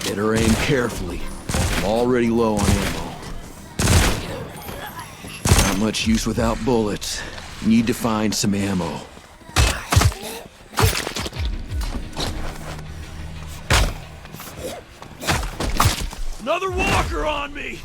Better aim carefully. I'm already low on ammo. Not much use without bullets. Need to find some ammo. Another walker on me!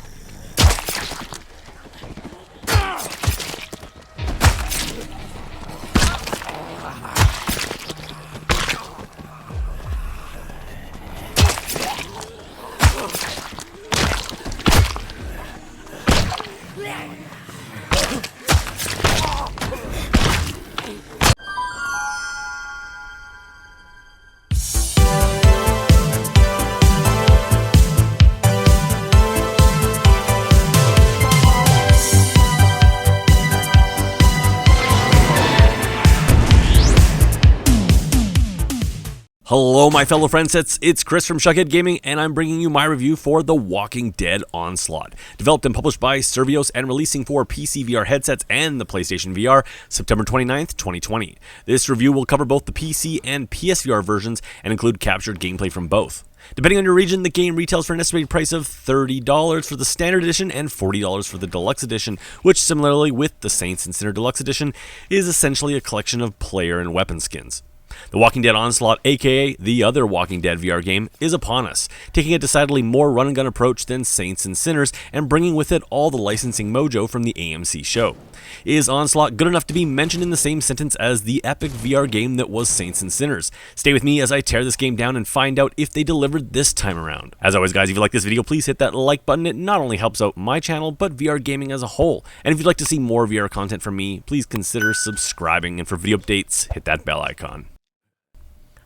Hello my fellow friendsets, it's Chris from Shuckhead Gaming and I'm bringing you my review for The Walking Dead Onslaught. Developed and published by Survios and releasing for PC VR headsets and the PlayStation VR, September 29th, 2020. This review will cover both the PC and PSVR versions and include captured gameplay from both. Depending on your region, the game retails for an estimated price of $30 for the Standard Edition and $40 for the Deluxe Edition, which similarly with the Saints and Sinner Deluxe Edition is essentially a collection of player and weapon skins. The Walking Dead Onslaught, aka the other Walking Dead VR game, is upon us, taking a decidedly more run-and-gun approach than Saints and Sinners and bringing with it all the licensing mojo from the AMC show. Is Onslaught good enough to be mentioned in the same sentence as the epic VR game that was Saints and Sinners? Stay with me as I tear this game down and find out if they delivered this time around. As always guys, if you like this video, please hit that like button. It not only helps out my channel, but VR gaming as a whole. And if you'd like to see more VR content from me, please consider subscribing, and for video updates, hit that bell icon.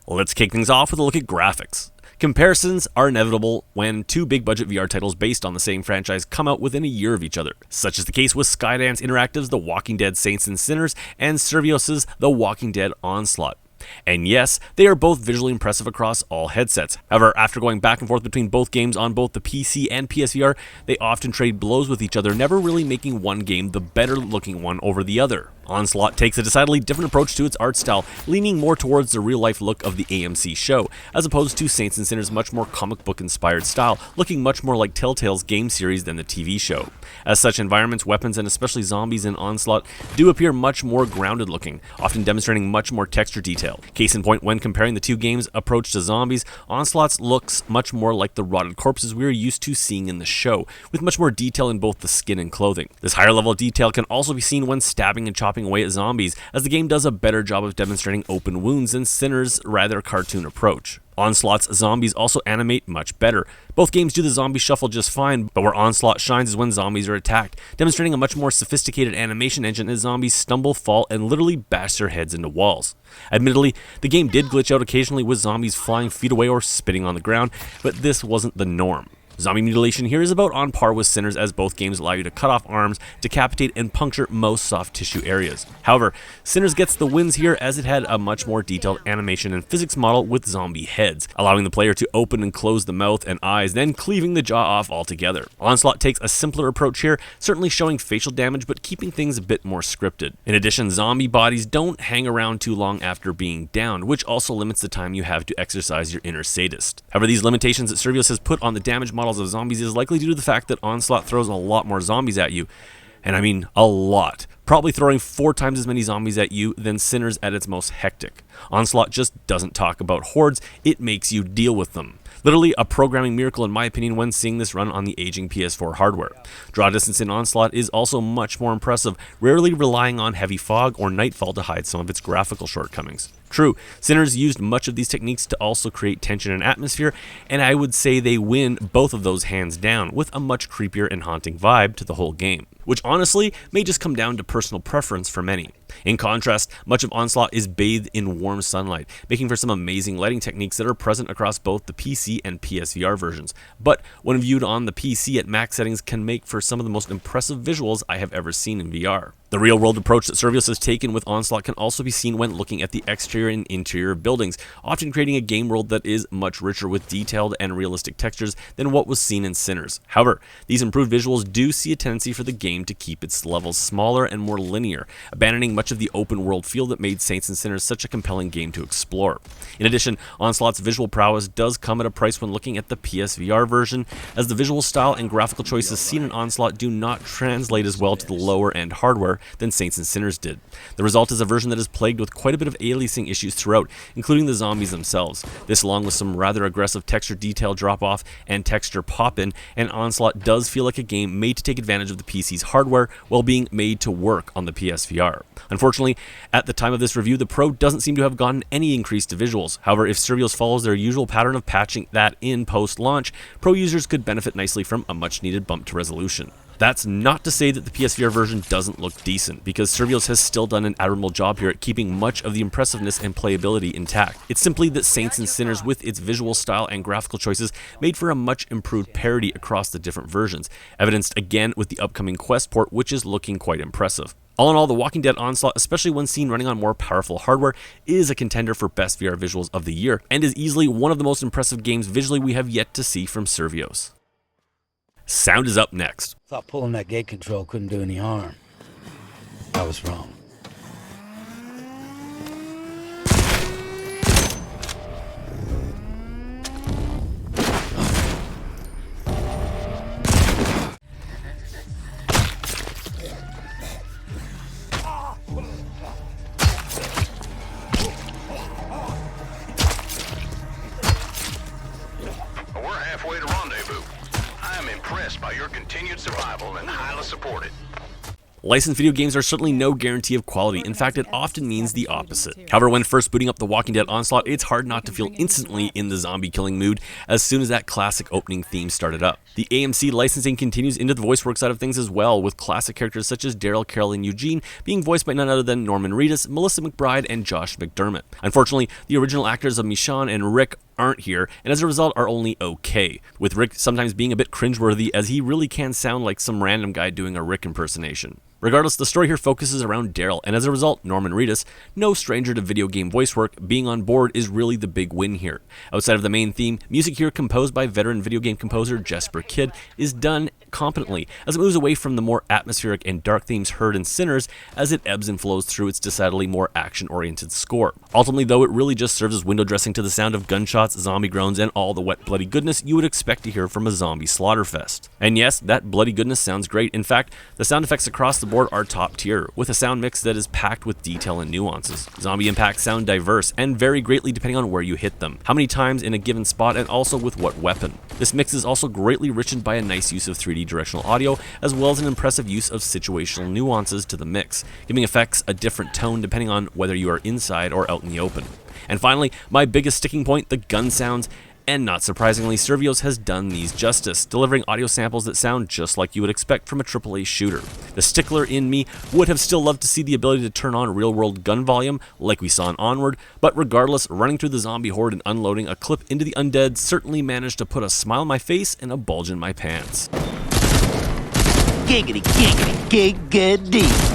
Let's kick things off with a look at graphics. Comparisons are inevitable when two big budget VR titles based on the same franchise come out within a year of each other. Such is the case with Skydance Interactive's The Walking Dead Saints and Sinners and Survios' The Walking Dead Onslaught. And yes, they are both visually impressive across all headsets. However, after going back and forth between both games on both the PC and PSVR, they often trade blows with each other, never really making one game the better looking one over the other. Onslaught takes a decidedly different approach to its art style, leaning more towards the real-life look of the AMC show, as opposed to Saints and Sinners' much more comic book-inspired style, looking much more like Telltale's game series than the TV show. As such, environments, weapons, and especially zombies in Onslaught do appear much more grounded looking, often demonstrating much more texture detail. Case in point, when comparing the two games' approach to zombies, Onslaught's looks much more like the rotted corpses we are used to seeing in the show, with much more detail in both the skin and clothing. This higher level of detail can also be seen when stabbing and chopping away at zombies, as the game does a better job of demonstrating open wounds than Sinner's rather cartoon approach. Onslaught's zombies also animate much better. Both games do the zombie shuffle just fine, but where Onslaught shines is when zombies are attacked, demonstrating a much more sophisticated animation engine as zombies stumble, fall, and literally bash their heads into walls. Admittedly, the game did glitch out occasionally with zombies flying feet away or spitting on the ground, but this wasn't the norm. Zombie mutilation here is about on par with Sinners, as both games allow you to cut off arms, decapitate, and puncture most soft tissue areas. However, Sinners gets the wins here as it had a much more detailed animation and physics model with zombie heads, allowing the player to open and close the mouth and eyes, then cleaving the jaw off altogether. Onslaught takes a simpler approach here, certainly showing facial damage but keeping things a bit more scripted. In addition, zombie bodies don't hang around too long after being downed, which also limits the time you have to exercise your inner sadist. However, these limitations that Survios has put on the damage model of zombies is likely due to the fact that Onslaught throws a lot more zombies at you, and I mean a lot, probably throwing 4 times as many zombies at you than Sinners at its most hectic. Onslaught just doesn't talk about hordes, it makes you deal with them. Literally a programming miracle in my opinion when seeing this run on the aging PS4 hardware. Draw distance in Onslaught is also much more impressive, rarely relying on heavy fog or nightfall to hide some of its graphical shortcomings. True, Sinners used much of these techniques to also create tension and atmosphere, and I would say they win both of those hands down, with a much creepier and haunting vibe to the whole game, which honestly may just come down to personal preference for many. In contrast, much of Onslaught is bathed in warm sunlight, making for some amazing lighting techniques that are present across both the PC and PSVR versions, but when viewed on the PC at max settings can make for some of the most impressive visuals I have ever seen in VR. The real-world approach that Survios has taken with Onslaught can also be seen when looking at the exterior and interior of buildings, often creating a game world that is much richer with detailed and realistic textures than what was seen in Sinners. However, these improved visuals do see a tendency for the game to keep its levels smaller and more linear, abandoning much of the open world feel that made Saints and Sinners such a compelling game to explore. In addition, Onslaught's visual prowess does come at a price when looking at the PSVR version, as the visual style and graphical choices seen in Onslaught do not translate as well to the lower end hardware than Saints and Sinners did. The result is a version that is plagued with quite a bit of aliasing issues throughout, including the zombies themselves. This, along with some rather aggressive texture detail drop-off and texture pop-in, and Onslaught does feel like a game made to take advantage of the PC's hardware while being made to work on the PSVR. Unfortunately, at the time of this review, the Pro doesn't seem to have gotten any increase to visuals. However, if Survios follows their usual pattern of patching that in post-launch, Pro users could benefit nicely from a much-needed bump to resolution. That's not to say that the PSVR version doesn't look decent, because Survios has still done an admirable job here at keeping much of the impressiveness and playability intact. It's simply that Saints and Sinners, with its visual style and graphical choices, made for a much improved parity across the different versions, evidenced again with the upcoming Quest port, which is looking quite impressive. All in all, the Walking Dead Onslaught, especially when seen running on more powerful hardware, is a contender for best VR visuals of the year, and is easily one of the most impressive games visually we have yet to see from Survios. Sound is up next. Thought pulling that gate control couldn't do any harm. I was wrong. We're halfway to rendezvous. I am impressed by your continued survival and highly support it. Licensed video games are certainly no guarantee of quality. In fact, it often means the opposite. However, when first booting up the Walking Dead Onslaught, it's hard not to feel instantly in the zombie killing mood as soon as that classic opening theme started up. The AMC licensing continues into the voice work side of things as well, with classic characters such as Daryl, Carol, and Eugene being voiced by none other than Norman Reedus, Melissa McBride, and Josh McDermott. Unfortunately, the original actors of Michonne and Rick aren't here, and as a result are only okay, with Rick sometimes being a bit cringeworthy as he really can sound like some random guy doing a Rick impersonation. Regardless, the story here focuses around Daryl, and as a result, Norman Reedus, no stranger to video game voice work, being on board is really the big win here. Outside of the main theme, music here composed by veteran video game composer Jesper Kyd is done competently, as it moves away from the more atmospheric and dark themes heard in Sinners as it ebbs and flows through its decidedly more action-oriented score. Ultimately, though, it really just serves as window dressing to the sound of gunshots, zombie groans, and all the wet bloody goodness you would expect to hear from a zombie slaughterfest. And yes, that bloody goodness sounds great. In fact, the sound effects across the board are top tier, with a sound mix that is packed with detail and nuances. Zombie impacts sound diverse and vary greatly depending on where you hit them, how many times in a given spot, and also with what weapon. This mix is also greatly richened by a nice use of 3D directional audio, as well as an impressive use of situational nuances to the mix, giving effects a different tone depending on whether you are inside or out in the open. And finally, my biggest sticking point, the gun sounds. And not surprisingly, Survios has done these justice, delivering audio samples that sound just like you would expect from a AAA shooter. The stickler in me would have still loved to see the ability to turn on real-world gun volume, like we saw in Onward, but regardless, running through the zombie horde and unloading a clip into the undead certainly managed to put a smile on my face and a bulge in my pants. Giggity, giggity, giggity.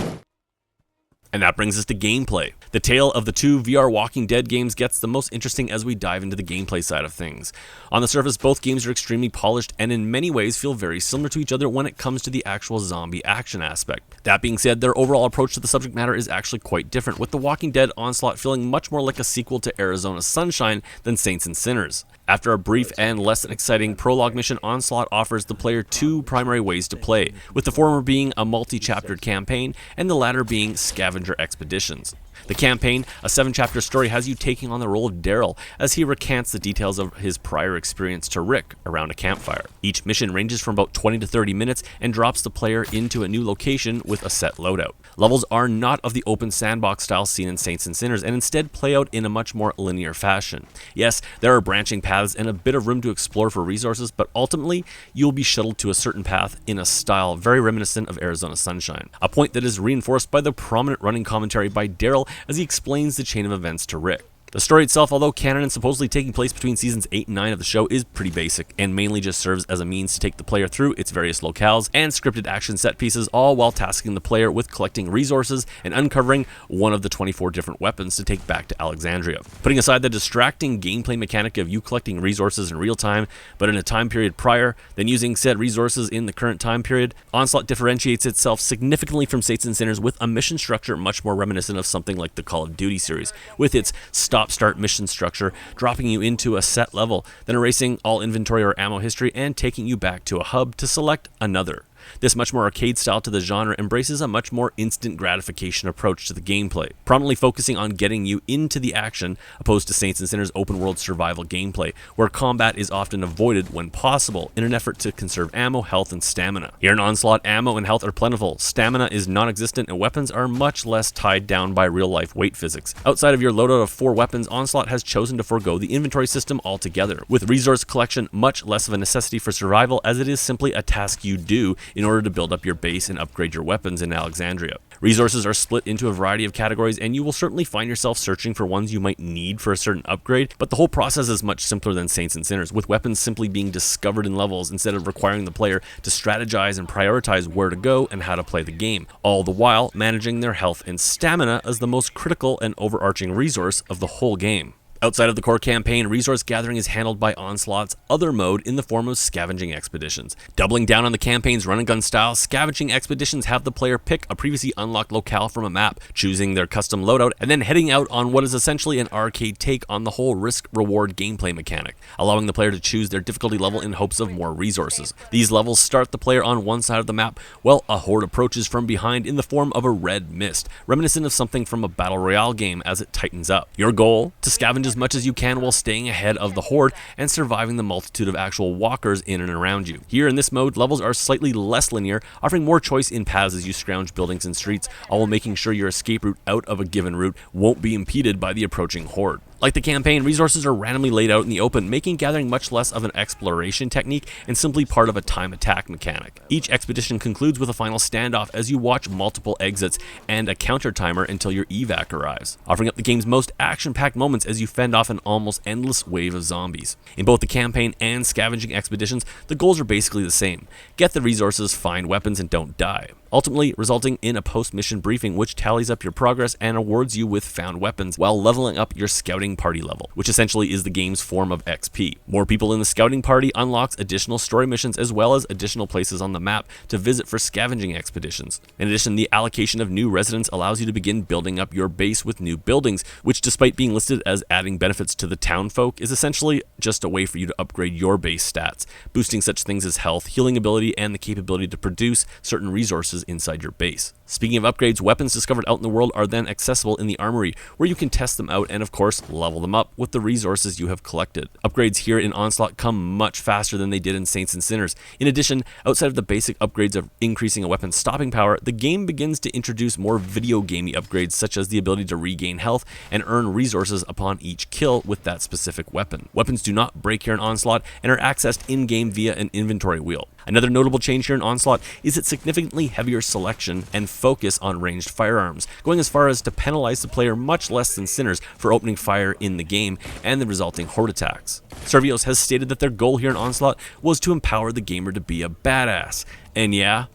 And that brings us to gameplay. The tale of the two VR Walking Dead games gets the most interesting as we dive into the gameplay side of things. On the surface, both games are extremely polished and in many ways feel very similar to each other when it comes to the actual zombie action aspect. That being said, their overall approach to the subject matter is actually quite different, with the Walking Dead Onslaught feeling much more like a sequel to Arizona Sunshine than Saints and Sinners. After a brief and less than exciting prologue mission, Onslaught offers the player two primary ways to play, with the former being a multi-chaptered campaign and the latter being scavenger expeditions. The campaign, a 7-chapter story, has you taking on the role of Daryl as he recants the details of his prior experience to Rick around a campfire. Each mission ranges from about 20 to 30 minutes and drops the player into a new location with a set loadout. Levels are not of the open sandbox style seen in Saints and Sinners and instead play out in a much more linear fashion. Yes, there are branching paths and a bit of room to explore for resources, but ultimately you'll be shuttled to a certain path in a style very reminiscent of Arizona Sunshine, a point that is reinforced by the prominent running commentary by Daryl as he explains the chain of events to Rick. The story itself, although canon and supposedly taking place between seasons 8 and 9 of the show, is pretty basic, and mainly just serves as a means to take the player through its various locales and scripted action set pieces, all while tasking the player with collecting resources and uncovering one of the 24 different weapons to take back to Alexandria. Putting aside the distracting gameplay mechanic of you collecting resources in real time, but in a time period prior, then using said resources in the current time period, Onslaught differentiates itself significantly from Saints and Sinners with a mission structure much more reminiscent of something like the Call of Duty series, with its stop-start mission structure, dropping you into a set level, then erasing all inventory or ammo history and taking you back to a hub to select another. This much more arcade style to the genre embraces a much more instant gratification approach to the gameplay, prominently focusing on getting you into the action opposed to Saints and Sinners open world survival gameplay, where combat is often avoided when possible in an effort to conserve ammo, health, and stamina. Here in Onslaught, ammo and health are plentiful, stamina is non-existent, and weapons are much less tied down by real-life weight physics. Outside of your loadout of 4 weapons, Onslaught has chosen to forego the inventory system altogether, with resource collection much less of a necessity for survival as it is simply a task you do in order to build up your base and upgrade your weapons in Alexandria. Resources are split into a variety of categories, and you will certainly find yourself searching for ones you might need for a certain upgrade, but the whole process is much simpler than Saints and Sinners, with weapons simply being discovered in levels instead of requiring the player to strategize and prioritize where to go and how to play the game, all the while managing their health and stamina as the most critical and overarching resource of the whole game. Outside of the core campaign, resource gathering is handled by Onslaught's other mode in the form of scavenging expeditions. Doubling down on the campaign's run-and-gun style, scavenging expeditions have the player pick a previously unlocked locale from a map, choosing their custom loadout, and then heading out on what is essentially an arcade take on the whole risk-reward gameplay mechanic, allowing the player to choose their difficulty level in hopes of more resources. These levels start the player on one side of the map, while a horde approaches from behind in the form of a red mist, reminiscent of something from a battle royale game as it tightens up. Your goal? To scavenge as much as you can while staying ahead of the horde and surviving the multitude of actual walkers in and around you. Here in this mode, levels are slightly less linear, offering more choice in paths as you scrounge buildings and streets, all while making sure your escape route out of a given route won't be impeded by the approaching horde. Like the campaign, resources are randomly laid out in the open, making gathering much less of an exploration technique and simply part of a time attack mechanic. Each expedition concludes with a final standoff as you watch multiple exits and a counter timer until your evac arrives, offering up the game's most action-packed moments as you fend off an almost endless wave of zombies. In both the campaign and scavenging expeditions, the goals are basically the same. Get the resources, find weapons, and don't die, ultimately resulting in a post-mission briefing which tallies up your progress and awards you with found weapons while leveling up your scouting party level, which essentially is the game's form of XP. More people in the scouting party unlocks additional story missions as well as additional places on the map to visit for scavenging expeditions. In addition, the allocation of new residents allows you to begin building up your base with new buildings, which despite being listed as adding benefits to the town folk, is essentially just a way for you to upgrade your base stats, boosting such things as health, healing ability, and the capability to produce certain resources inside your base. Speaking of upgrades, weapons discovered out in the world are then accessible in the armory, where you can test them out and of course level them up with the resources you have collected. Upgrades here in Onslaught come much faster than they did in Saints and Sinners. In addition, outside of the basic upgrades of increasing a weapon's stopping power, the game begins to introduce more video gamey upgrades such as the ability to regain health and earn resources upon each kill with that specific weapon. Weapons do not break here in Onslaught and are accessed in-game via an inventory wheel. Another notable change here in Onslaught is its significantly heavier selection and focus on ranged firearms, going as far as to penalize the player much less than Sinners for opening fire in the game and the resulting horde attacks. Survios has stated that their goal here in Onslaught was to empower the gamer to be a badass, and yeah,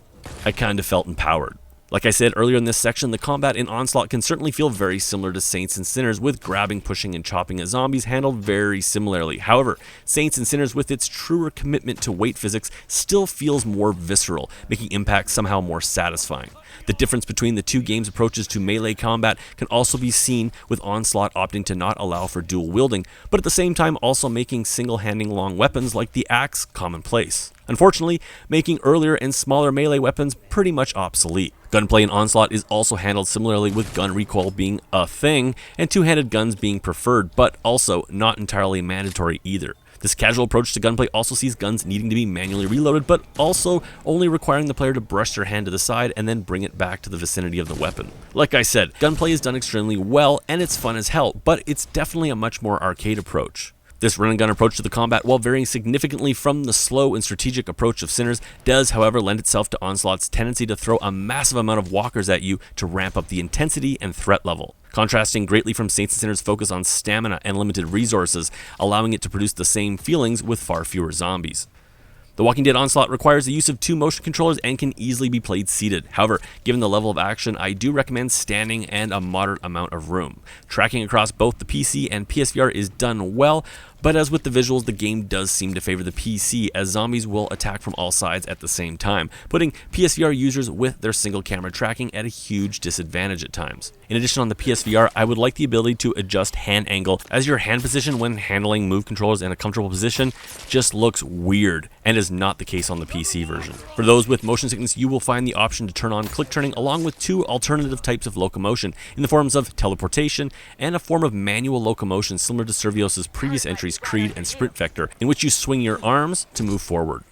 I kinda felt empowered. Like I said earlier in this section, the combat in Onslaught can certainly feel very similar to Saints and Sinners, with grabbing, pushing, and chopping at zombies handled very similarly. However, Saints and Sinners, with its truer commitment to weight physics, still feels more visceral, making impact somehow more satisfying. The difference between the two games' approaches to melee combat can also be seen with Onslaught opting to not allow for dual wielding, but at the same time also making single-handing long weapons like the axe commonplace. Unfortunately, making earlier and smaller melee weapons pretty much obsolete. Gunplay in Onslaught is also handled similarly, with gun recoil being a thing and two-handed guns being preferred, but also not entirely mandatory either. This casual approach to gunplay also sees guns needing to be manually reloaded, but also only requiring the player to brush their hand to the side and then bring it back to the vicinity of the weapon. Like I said, gunplay is done extremely well and it's fun as hell, but it's definitely a much more arcade approach. This run-and-gun approach to the combat, while varying significantly from the slow and strategic approach of Sinners, does however lend itself to Onslaught's tendency to throw a massive amount of walkers at you to ramp up the intensity and threat level. Contrasting greatly from Saints and Sinners' focus on stamina and limited resources, allowing it to produce the same feelings with far fewer zombies. The Walking Dead Onslaught requires the use of 2 motion controllers and can easily be played seated. However, given the level of action, I do recommend standing and a moderate amount of room. Tracking across both the PC and PSVR is done well, but as with the visuals, the game does seem to favor the PC, as zombies will attack from all sides at the same time, putting PSVR users with their single camera tracking at a huge disadvantage at times. In addition, on the PSVR, I would like the ability to adjust hand angle, as your hand position when handling move controllers in a comfortable position just looks weird, and is not the case on the PC version. For those with motion sickness, you will find the option to turn on click turning along with 2 alternative types of locomotion in the forms of teleportation and a form of manual locomotion similar to Servios' previous entries Creed and Sprint Vector, in which you swing your arms to move forward.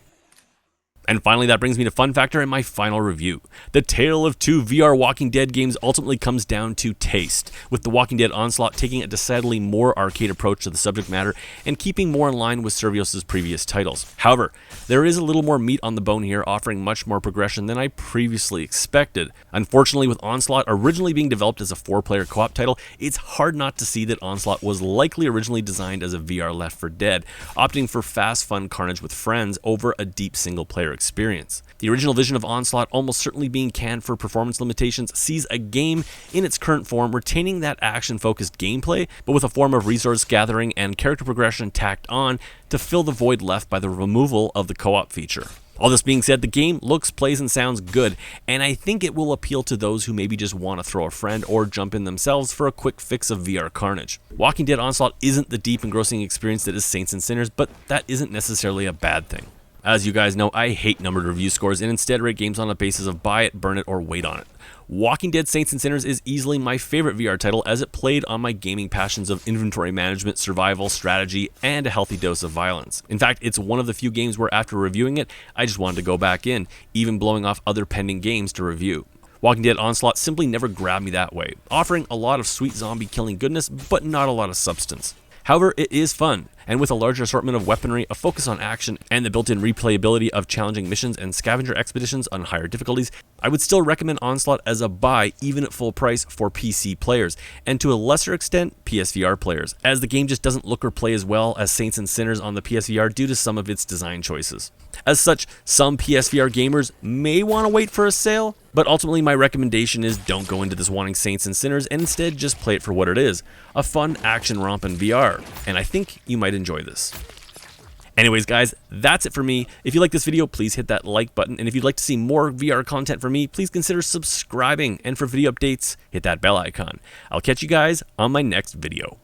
And finally, that brings me to fun factor and my final review. The tale of 2 VR Walking Dead games ultimately comes down to taste, with The Walking Dead Onslaught taking a decidedly more arcade approach to the subject matter and keeping more in line with Servios' previous titles. However, there is a little more meat on the bone here, offering much more progression than I previously expected. Unfortunately, with Onslaught originally being developed as a 4-player co-op title, it's hard not to see that Onslaught was likely originally designed as a VR Left 4 Dead, opting for fast, fun carnage with friends over a deep single-player experience. The original vision of Onslaught, almost certainly being canned for performance limitations, sees a game in its current form retaining that action-focused gameplay, but with a form of resource gathering and character progression tacked on to fill the void left by the removal of the co-op feature. All this being said, the game looks, plays, and sounds good, and I think it will appeal to those who maybe just want to throw a friend or jump in themselves for a quick fix of VR carnage. Walking Dead Onslaught isn't the deep, engrossing experience that is Saints and Sinners, but that isn't necessarily a bad thing. As you guys know, I hate numbered review scores and instead rate games on the basis of buy it, burn it, or wait on it. Walking Dead Saints and Sinners is easily my favorite VR title, as it played on my gaming passions of inventory management, survival, strategy, and a healthy dose of violence. In fact, it's one of the few games where after reviewing it, I just wanted to go back in, even blowing off other pending games to review. Walking Dead Onslaught simply never grabbed me that way, offering a lot of sweet zombie killing goodness, but not a lot of substance. However, it is fun, and with a larger assortment of weaponry, a focus on action, and the built-in replayability of challenging missions and scavenger expeditions on higher difficulties, I would still recommend Onslaught as a buy even at full price for PC players, and to a lesser extent, PSVR players, as the game just doesn't look or play as well as Saints and Sinners on the PSVR due to some of its design choices. As such, some PSVR gamers may want to wait for a sale, but ultimately my recommendation is don't go into this wanting Saints and Sinners and instead just play it for what it is, a fun action romp in VR, and I think you might enjoy this. Anyways guys, that's it for me. If you like this video, please hit that like button, and if you'd like to see more VR content from me, please consider subscribing, and for video updates, hit that bell icon. I'll catch you guys on my next video.